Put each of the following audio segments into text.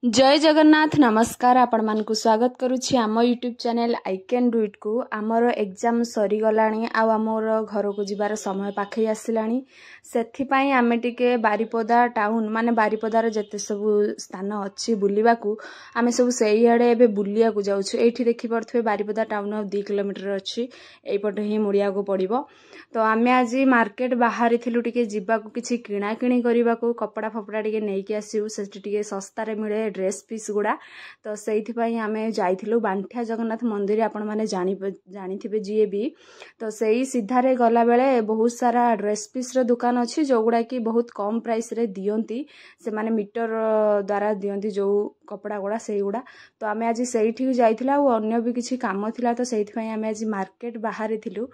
जय जगन्नाथ नमस्कार आपण मानकु स्वागत करुछि आम YouTube channel I can do it को आमर एग्जाम सरी गलानी आ आमर घर को जिबार समय पाखे आसिलानी सेथि पई आमे टिके बारिपदा टाउन माने बारिपदार जते सब स्थान अछि बुलिबाकू आमे सब सेही आडे एबे बुलिया को जाउछु। एठी देखि परथबे बारिपदा टाउन 2 किलोमीटर अछि एई पटे ही मुड़िया को पड़िबो। तो आमे आज मार्केट बाहरी थिलु टिके जिबाकू किछि किणा किणी करिबाकू कपड़ा फपड़ा टिके नेकी आसिउ सेठी टिके सस्ता रे मिले ड्रेस पीस गुड़ा। तो से आमे जाइथिलु बांठिया जगन्नाथ मंदिर आपण माने जानिथिबे जीए भी। तो सेही सीधारे गला बेले बहुत सारा ड्रेस पीस रो दुकान अछि जो गुडा की बहुत कम प्राइस रे दियंती से माने मीटर द्वारा दियंती जो कपड़ा गुड़ा सेही गुड़ा। तो आमे आज सेठी जाइथिला और अन्य भी किछि काम थिला तो सेठी पई आमे आज मार्केट बाहरी थिलु।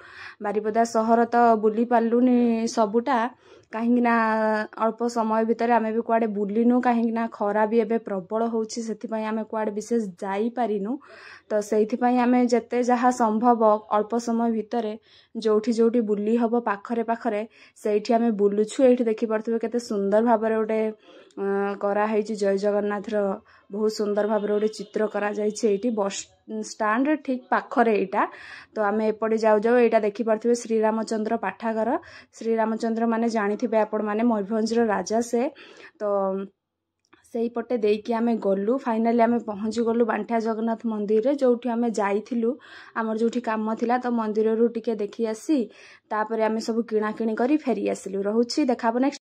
बारिपदा शहर तो बुली पालुनी सबुटा कहीं ना अल्प समय भितर आमे भी कुआडे बुलिनु कहीं ना खरा भी एबे प्रबल होउछि सेति पई आमे कुआडे विशेष जाई पारिनु। तो सेति पई आमे जते जहा संभव अल्प समय भितरे जोठी जोठी बुली हबो पाखरे पाखरे सेठी आमे बुलुछु। एठी देखि परथबे केते सुंदर भाबरे ओटे करा हेछि जय जगन्नाथ रो बहुत सुंदर भाबरे ओटे चित्र करा जाइछि एठी बस स्टैंड रे ठीक पाखरे एटा। तो आमे एपडे जाउ जाउ एटा देखि परथबे श्री रामचंद्र पाठागार। श्री रामचंद्र माने जानिथिबे आपण माने मयूरभंज रो राजा से। तो सेही पटे देकी आमे गलु फाइनली आमे पहुंच गलु बांठिया जगन्नाथ मंदिर रे जोठी आमे जाइथिलु हमर जोठी काम थिला। तो मंदिर रु टिके देखि आसी तापरे आमे सब किणा किणी करी फेरी आसिलु। रहुछि देखाबो नेक्स्ट।